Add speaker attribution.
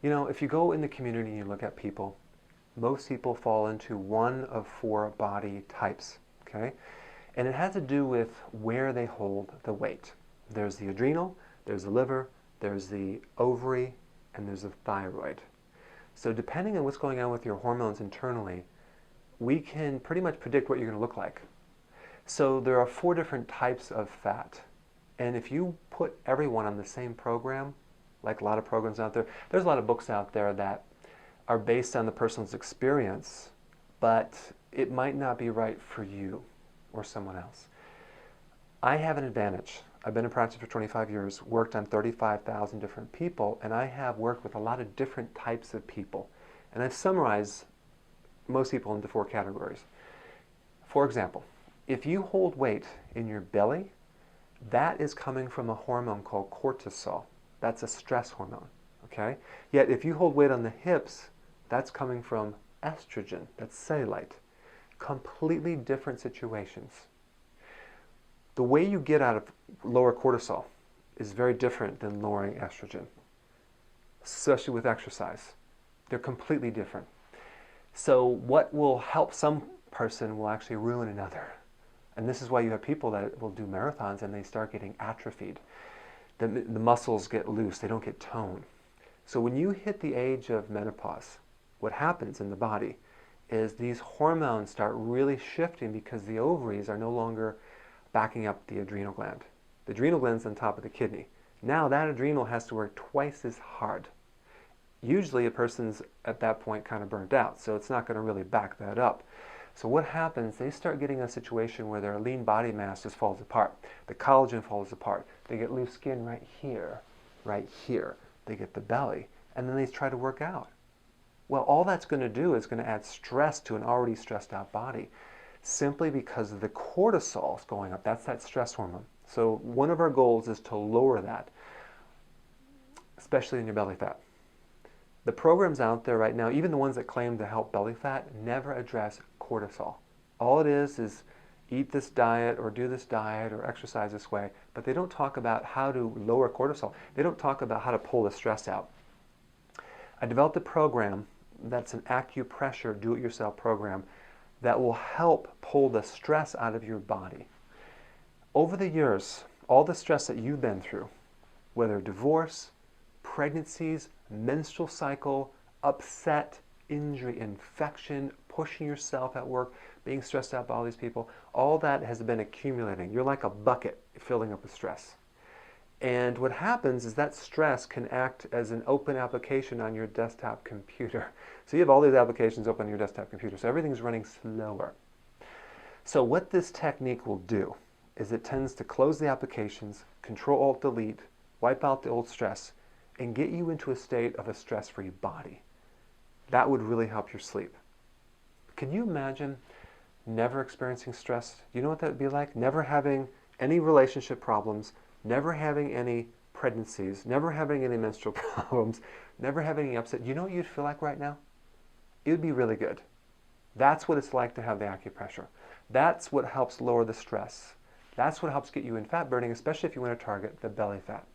Speaker 1: You know, if you go in the community and you look at people, most people fall into one of four body types, okay? And it has to do with where they hold the weight. There's the adrenal, there's the liver, there's the ovary, and there's the thyroid. So depending on what's going on with your hormones internally, we can pretty much predict what you're going to look like. So there are four different types of fat. And if you put everyone on the same program, like a lot of programs out there, there's a lot of books out there that are based on the person's experience, but it might not be right for you or someone else. I have an advantage. I've been in practice for 25 years, worked on 35,000 different people, and I have worked with a lot of different types of people. And I've summarized most people into four categories. For example, if you hold weight in your belly, that is coming from a hormone called cortisol. That's a stress hormone, okay? Yet if you hold weight on the hips, that's coming from estrogen, that's cellulite. Completely different situations. The way you get out of lower cortisol is very different than lowering estrogen, especially with exercise. They're completely different. So what will help some person will actually ruin another. And this is why you have people that will do marathons and they start getting atrophied. The muscles get loose, they don't get tone. So when you hit the age of menopause, what happens in the body is these hormones start really shifting because the ovaries are no longer backing up the adrenal gland. The adrenal gland's on top of the kidney. Now that adrenal has to work twice as hard. Usually a person's at that point kind of burnt out, so it's not going to really back that up. So what happens, they start getting a situation where their lean body mass just falls apart. The collagen falls apart. They get loose skin right here, right here. They get the belly, and then they try to work out. Well, all that's going to do is going to add stress to an already stressed out body, simply because of the cortisol is going up. That's that stress hormone. So one of our goals is to lower that, especially in your belly fat. The programs out there right now, even the ones that claim to help belly fat, never address cortisol. All it is eat this diet or do this diet or exercise this way, but they don't talk about how to lower cortisol. They don't talk about how to pull the stress out. I developed a program that's an acupressure do-it-yourself program that will help pull the stress out of your body. Over the years, all the stress that you've been through, whether divorce, pregnancies, menstrual cycle, upset, injury, infection, pushing yourself at work, being stressed out by all these people, all that has been accumulating. You're like a bucket filling up with stress. And what happens is that stress can act as an open application on your desktop computer. So you have all these applications open on your desktop computer, so everything's running slower. So what this technique will do is it tends to close the applications, Control-Alt-Delete, wipe out the old stress, and get you into a state of a stress-free body. That would really help your sleep. Can you imagine never experiencing stress? You know what that would be like? Never having any relationship problems, never having any pregnancies, never having any menstrual problems, never having any upset. You know what you'd feel like right now? It would be really good. That's what it's like to have the acupressure. That's what helps lower the stress. That's what helps get you in fat burning, especially if you want to target the belly fat.